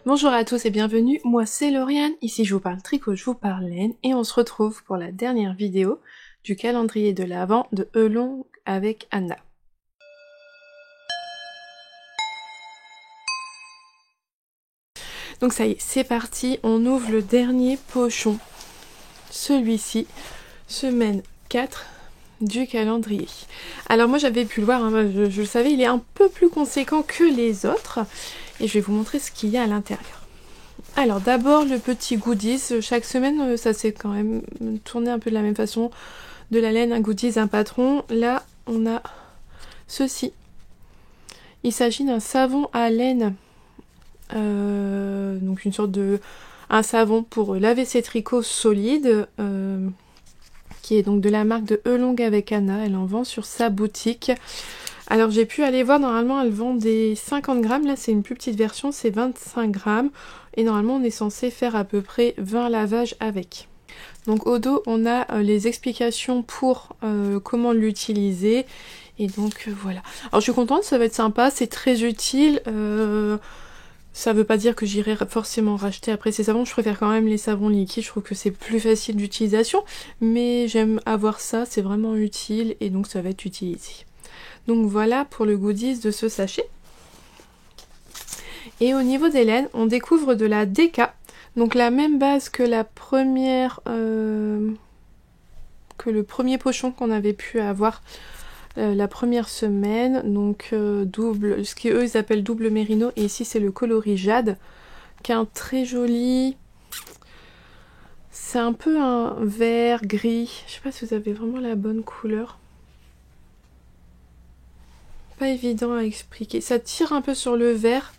Bonjour à tous et bienvenue, moi c'est Lauriane, ici je vous parle tricot, je vous parle laine, et on se retrouve pour la dernière vidéo du calendrier de l'Avent de Elong avec Anna. Donc ça y est, c'est parti, on ouvre le dernier pochon, celui-ci, semaine 4 du calendrier. Alors moi j'avais pu le voir, hein, je le savais, il est un peu plus conséquent que les autres, et je vais vous montrer ce qu'il y a à l'intérieur. Alors d'abord le petit goodies, chaque semaine ça s'est quand même tourné un peu de la même façon, de la laine, un goodies, un patron. Là on a ceci, il s'agit d'un savon à laine, donc une sorte de... un savon pour laver ses tricots solides, qui est donc de la marque de Elong avec Anna, elle en vend sur sa boutique. Alors j'ai pu aller voir, normalement elle vend des 50 grammes, là c'est une plus petite version, c'est 25 grammes. Et normalement on est censé faire à peu près 20 lavages avec. Donc au dos on a les explications pour comment l'utiliser. Et donc voilà. Alors je suis contente, ça va être sympa, c'est très utile. Ça veut pas dire que j'irai forcément racheter après ces savons, je préfère quand même les savons liquides, je trouve que c'est plus facile d'utilisation. Mais j'aime avoir ça, c'est vraiment utile et donc ça va être utilisé. Donc voilà pour le goodies de ce sachet. Et au niveau des laines, on découvre de la DK. Donc la même base que la première, que le premier pochon qu'on avait pu avoir la première semaine. Donc double, ce qu'eux ils appellent double mérino. Et ici c'est le coloris jade, qui est un très joli... C'est un peu un vert gris. Je sais pas si vous avez vraiment la bonne couleur. Pas évident à expliquer. Ça tire un peu sur le vert,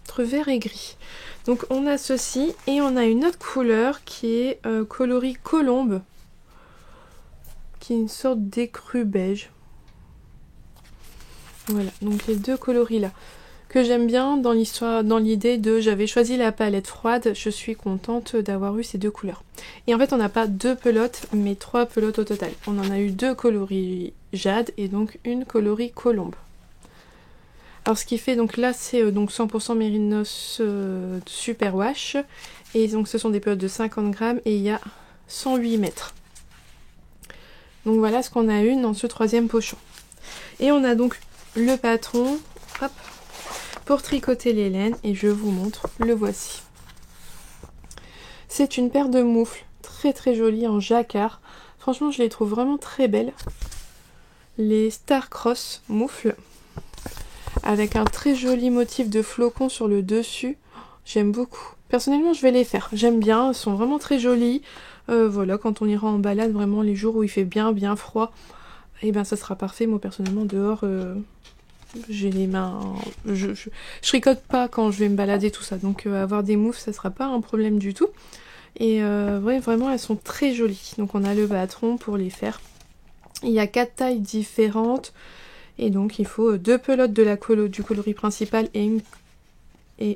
entre vert et gris. Donc on a ceci et on a une autre couleur qui est coloris colombe, qui est une sorte d'écru beige. Voilà, donc les deux coloris là que j'aime bien dans l'histoire, dans l'idée de j'avais choisi la palette froide, je suis contente d'avoir eu ces deux couleurs. Et en fait on n'a pas deux pelotes mais trois pelotes au total. On en a eu deux coloris jade et donc une coloris colombe. Alors ce qui fait, donc là c'est donc 100% Mérinos Super Wash. Et donc ce sont des pelotes de 50 grammes et il y a 108 mètres. Donc voilà ce qu'on a eu dans ce troisième pochon. Et on a donc le patron, hop, pour tricoter les laines et je vous montre, le voici. C'est une paire de moufles très très jolie en jacquard. Franchement je les trouve vraiment très belles. Les Star Cross moufles, avec un très joli motif de flocons sur le dessus. J'aime beaucoup. Personnellement, je vais les faire. J'aime bien, elles sont vraiment très jolies. Voilà, quand on ira en balade, vraiment les jours où il fait bien froid, et ben ça sera parfait. Moi, personnellement, dehors, j'ai les mains... Je tricote pas quand je vais me balader, tout ça. Donc avoir des moufles, ça sera pas un problème du tout. Et ouais, vraiment, elles sont très jolies. Donc on a le patron pour les faire. Il y a 4 tailles différentes. Et donc il faut deux pelotes de du coloris principal et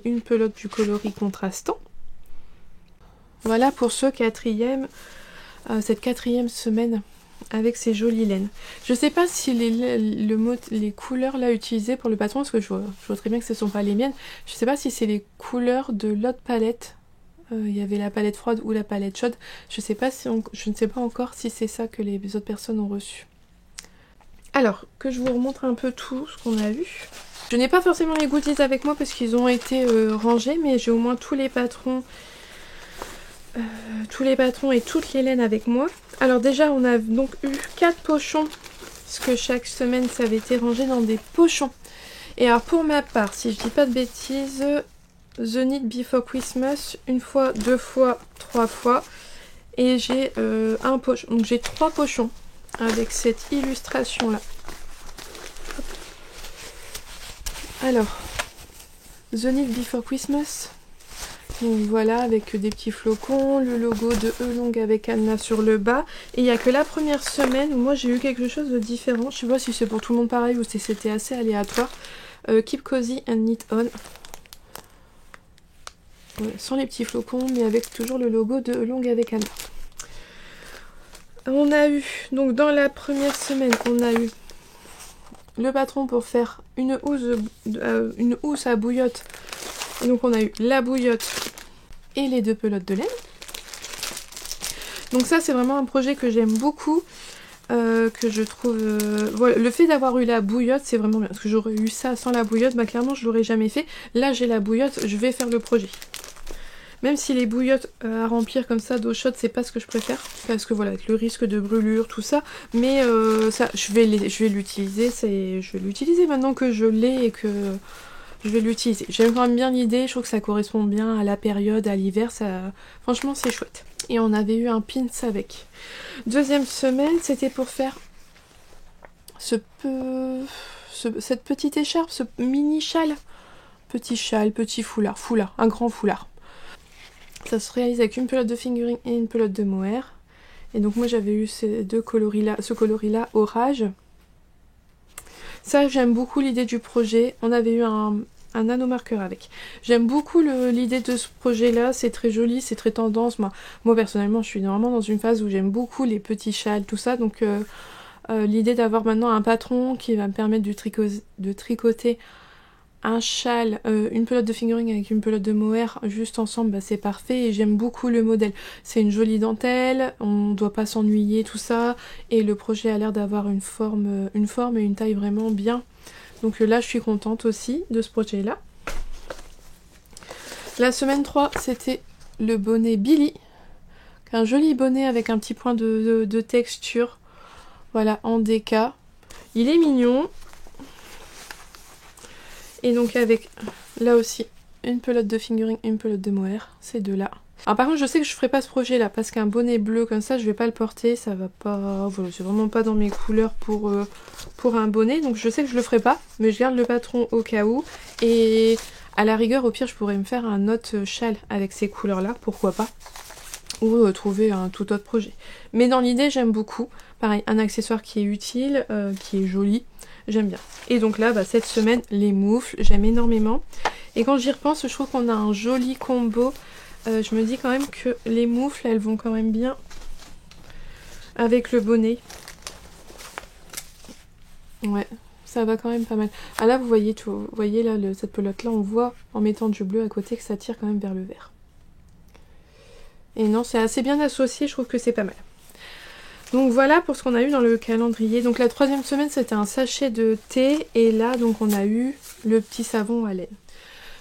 une pelote du coloris contrastant. Voilà pour cette quatrième semaine avec ces jolies laines. Je sais pas si les couleurs là utilisées pour le patron, parce que je vois très bien que ce ne sont pas les miennes. Je sais pas si c'est les couleurs de l'autre palette. Il y avait la palette froide ou la palette chaude. Je ne sais pas encore si c'est ça que les autres personnes ont reçu. Alors, que je vous remontre un peu tout ce qu'on a vu. Je n'ai pas forcément les goodies avec moi parce qu'ils ont été rangés, mais j'ai au moins tous les patrons et toutes les laines avec moi. Alors déjà, on a donc eu 4 pochons, parce que chaque semaine, ça avait été rangé dans des pochons. Et alors pour ma part, si je dis pas de bêtises, The Knit Before Christmas, une fois, deux fois, trois fois. Et j'ai un pochon, donc j'ai 3 pochons avec cette illustration là. Alors, The Knit Before Christmas, donc voilà, avec des petits flocons, le logo de Elong avec Anna sur le bas. Et il n'y a que la première semaine où moi j'ai eu quelque chose de différent. Je sais pas si c'est pour tout le monde pareil ou si c'était assez aléatoire. Keep Cozy and Knit On. Ouais, sans les petits flocons, mais avec toujours le logo de Elong avec Anna. On a eu, donc dans la première semaine, on a eu le patron pour faire une housse à bouillotte Et donc on a eu la bouillotte et les 2 pelotes de laine. Donc ça c'est vraiment un projet que j'aime beaucoup, que je trouve... voilà, le fait d'avoir eu la bouillotte c'est vraiment bien, parce que j'aurais eu ça sans la bouillotte, bah clairement je l'aurais jamais fait. Là j'ai la bouillotte, je vais faire le projet. Même si les bouillottes à remplir comme ça d'eau chaude c'est pas ce que je préfère, parce que voilà, avec le risque de brûlure, tout ça, mais ça je vais l'utiliser, je vais l'utiliser maintenant que je l'ai et que... je vais l'utiliser. J'aime quand même bien l'idée, je trouve que ça correspond bien à la période, à l'hiver, ça... franchement c'est chouette. Et on avait eu un pins avec. Deuxième semaine, c'était pour faire cette petite écharpe, ce mini châle. Petit châle, petit foulard, un grand foulard. Ça se réalise avec une pelote de fingering et une pelote de mohair. Et donc moi j'avais eu ces deux coloris-là, ce coloris-là, orage. Ça j'aime beaucoup l'idée du projet. On avait eu un nanomarqueur avec. J'aime beaucoup l'idée de ce projet là, c'est très joli, c'est très tendance. Moi personnellement je suis vraiment dans une phase où j'aime beaucoup les petits châles, tout ça, donc l'idée d'avoir maintenant un patron qui va me permettre de tricoter un châle, une pelote de fingering avec une pelote de mohair juste ensemble, bah, c'est parfait et j'aime beaucoup le modèle. C'est une jolie dentelle, on doit pas s'ennuyer, tout ça, et le projet a l'air d'avoir une forme et une taille vraiment bien. Donc là, je suis contente aussi de ce projet-là. La semaine 3, c'était le bonnet Billy. Un joli bonnet avec un petit point de texture. Voilà, en déca. Il est mignon. Et donc avec, là aussi, une pelote de fingering et une pelote de mohair. Ces deux-là. Alors par contre, je sais que je ferai pas ce projet-là, parce qu'un bonnet bleu comme ça, je vais pas le porter, ça va pas... Voilà, c'est vraiment pas dans mes couleurs pour un bonnet, donc je sais que je le ferai pas, mais je garde le patron au cas où, et à la rigueur, au pire, je pourrais me faire un autre châle avec ces couleurs-là, pourquoi pas, ou trouver un tout autre projet. Mais dans l'idée, j'aime beaucoup. Pareil, un accessoire qui est utile, qui est joli, j'aime bien. Et donc là, bah, cette semaine, les moufles, j'aime énormément. Et quand j'y repense, je trouve qu'on a un joli combo. Je me dis quand même que les moufles, elles vont quand même bien avec le bonnet. Ouais, ça va quand même pas mal. Ah là, vous voyez tout, vous voyez là, cette pelote là, on voit en mettant du bleu à côté que ça tire quand même vers le vert. Et non, c'est assez bien associé, je trouve que c'est pas mal. Donc voilà pour ce qu'on a eu dans le calendrier. Donc la troisième semaine, c'était un sachet de thé. Et là, donc on a eu le petit savon à laine.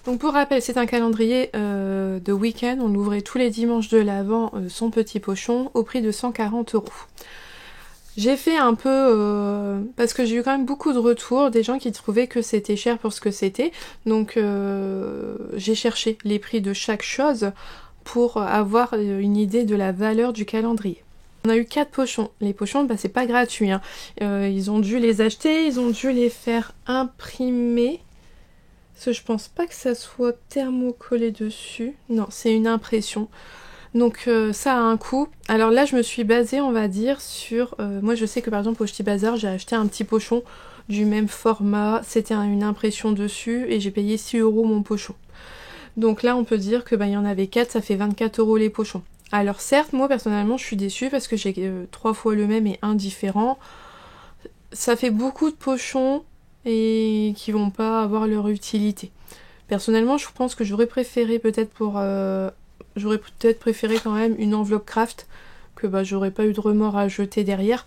Donc pour rappel, c'est un calendrier de week-end. On ouvrait tous les dimanches de l'Avent son petit pochon au prix de 140 €. J'ai fait un peu... parce que j'ai eu quand même beaucoup de retours, des gens qui trouvaient que c'était cher pour ce que c'était. Donc j'ai cherché les prix de chaque chose pour avoir une idée de la valeur du calendrier. On a eu 4 pochons. Les pochons, bah, c'est pas gratuit, hein. Ils ont dû les acheter, ils ont dû les faire imprimer. Parce que je pense pas que ça soit thermocollé dessus. Non, c'est une impression. Donc ça a un coût. Alors là, je me suis basée, on va dire, sur... moi, je sais que par exemple, au Ch'ti Bazar, j'ai acheté un petit pochon du même format. C'était une impression dessus et j'ai payé 6 € mon pochon. Donc là, on peut dire que bah, y en avait 4, ça fait 24 € les pochons. Alors certes, moi personnellement je suis déçue parce que j'ai 3 fois le même et un différent. Ça fait beaucoup de pochons et qui vont pas avoir leur utilité. Personnellement je pense que j'aurais préféré peut-être préféré quand même une enveloppe craft que bah, j'aurais pas eu de remords à jeter derrière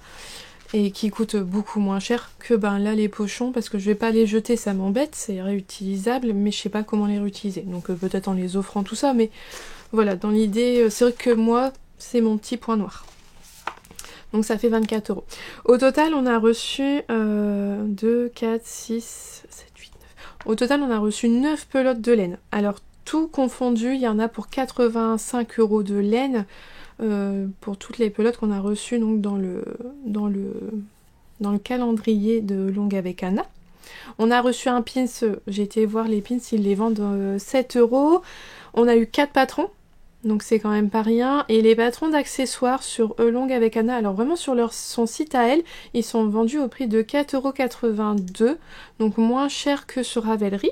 et qui coûte beaucoup moins cher que ben là les pochons, parce que je vais pas les jeter, ça m'embête, c'est réutilisable mais je sais pas comment les réutiliser. Donc peut-être en les offrant tout ça, mais voilà, dans l'idée, c'est vrai que moi, c'est mon petit point noir. Donc ça fait 24 €. Au total, on a reçu 2, 4, 6, 7, 8, 9. Au total, on a reçu 9 pelotes de laine. Alors, tout confondu, il y en a pour 85 € de laine pour toutes les pelotes qu'on a reçues donc, dans le calendrier de Longue avec Anna. On a reçu un pins, j'ai été voir les pins, ils les vendent 7 €. On a eu 4 patrons. Donc c'est quand même pas rien. Et les patrons d'accessoires sur Longue avec Anna, alors vraiment sur son site à elle, ils sont vendus au prix de 4,82 €, donc moins cher que sur Ravelry.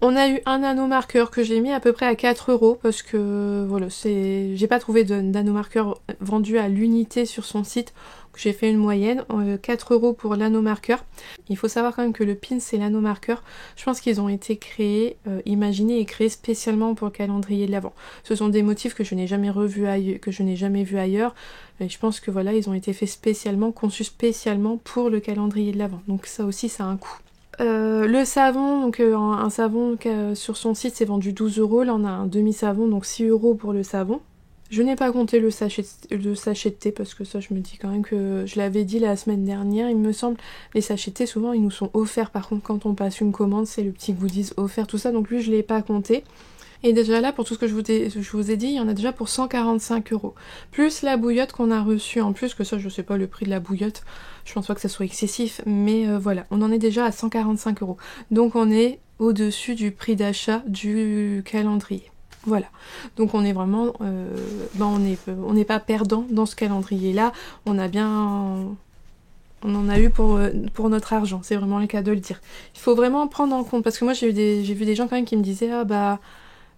On a eu un nanomarqueur que j'ai mis à peu près à 4 € parce que voilà, j'ai pas trouvé de nanomarqueur vendu à l'unité sur son site. J'ai fait une moyenne, 4 € pour l'anomarqueur. Il faut savoir quand même que le pins et l'anomarqueur, je pense qu'ils ont été créés, imaginés et créés spécialement pour le calendrier de l'Avent. Ce sont des motifs que je n'ai jamais revus ailleurs, que je n'ai jamais vus ailleurs. Et je pense que voilà, ils ont été faits spécialement, conçus spécialement pour le calendrier de l'Avent. Donc ça aussi, ça a un coût. Le savon, donc un savon sur son site c'est vendu 12 €, là on a un demi-savon, donc 6 € pour le savon. Je n'ai pas compté le sachet de thé parce que ça je me dis quand même que je l'avais dit la semaine dernière, il me semble, les sachets de thé souvent ils nous sont offerts, par contre quand on passe une commande c'est le petit goodies offert, tout ça, donc lui je l'ai pas compté. Et déjà là, pour tout ce que je vous ai dit, il y en a déjà pour 145 €. Plus la bouillotte qu'on a reçue en plus, que ça je sais pas le prix de la bouillotte, je pense pas que ça soit excessif, mais voilà, on en est déjà à 145 €. Donc on est au-dessus du prix d'achat du calendrier. Voilà, donc on est vraiment, on n'est pas perdant dans ce calendrier-là, on en a eu pour notre argent, c'est vraiment le cas de le dire. Il faut vraiment prendre en compte, parce que moi j'ai vu des gens quand même qui me disaient « Ah bah... »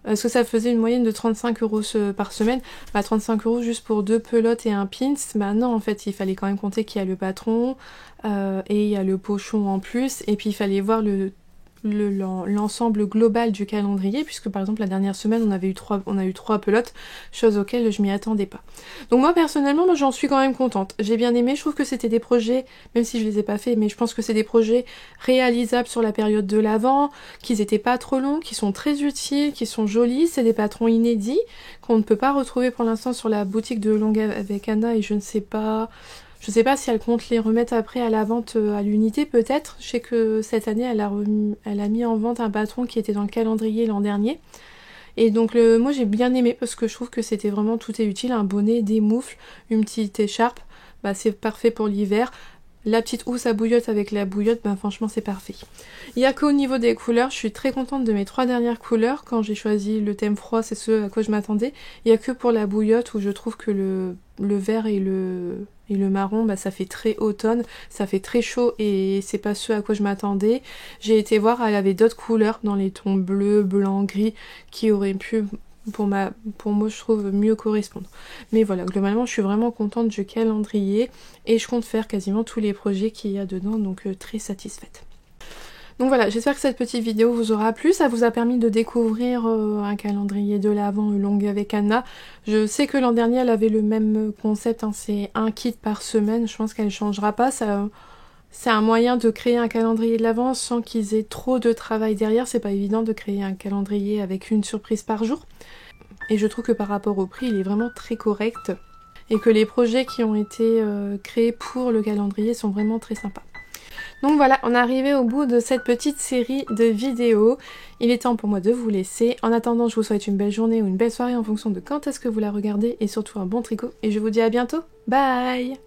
Est-ce que ça faisait une moyenne de 35 € par semaine? Bah 35 € juste pour 2 pelotes et un pins. Bah non, en fait, il fallait quand même compter qu'il y a le patron et il y a le pochon en plus. Et puis il fallait voir l'ensemble global du calendrier, puisque par exemple la dernière semaine on a eu trois pelotes, chose auxquelles je m'y attendais pas. Donc moi personnellement, j'en suis quand même contente. J'ai bien aimé, je trouve que c'était des projets, même si je les ai pas faits, mais je pense que c'est des projets réalisables sur la période de l'Avent, qu'ils étaient pas trop longs, qui sont très utiles, qui sont jolis, c'est des patrons inédits qu'on ne peut pas retrouver pour l'instant sur la boutique de Longue avec Anna, et je ne sais pas si elle compte les remettre après à la vente à l'unité, peut-être. Je sais que cette année, elle a mis en vente un patron qui était dans le calendrier l'an dernier. Et donc moi j'ai bien aimé parce que je trouve que c'était vraiment tout est utile. Un bonnet, des moufles, une petite écharpe, bah c'est parfait pour l'hiver. La petite housse à bouillotte avec la bouillotte, bah franchement c'est parfait. Il n'y a qu'au niveau des couleurs, je suis très contente de mes 3 dernières couleurs. Quand j'ai choisi le thème froid, c'est ce à quoi je m'attendais. Il n'y a que pour la bouillotte où je trouve que le vert et le marron, bah ça fait très automne, ça fait très chaud et c'est pas ce à quoi je m'attendais. J'ai été voir, elle avait d'autres couleurs dans les tons bleu, blanc, gris qui auraient pu... pour moi je trouve mieux correspondre. Mais voilà, globalement je suis vraiment contente du calendrier et je compte faire quasiment tous les projets qu'il y a dedans, donc très satisfaite. Donc voilà, j'espère que cette petite vidéo vous aura plu, ça vous a permis de découvrir un calendrier de l'Avent Longue avec Anna. Je sais que l'an dernier elle avait le même concept, hein, c'est un kit par semaine, je pense qu'elle ne changera pas, ça... C'est un moyen de créer un calendrier de l'Avent sans qu'ils aient trop de travail derrière. C'est pas évident de créer un calendrier avec une surprise par jour. Et je trouve que par rapport au prix, il est vraiment très correct. Et que les projets qui ont été créés pour le calendrier sont vraiment très sympas. Donc voilà, on est arrivé au bout de cette petite série de vidéos. Il est temps pour moi de vous laisser. En attendant, je vous souhaite une belle journée ou une belle soirée en fonction de quand est-ce que vous la regardez. Et surtout un bon tricot. Et je vous dis à bientôt. Bye!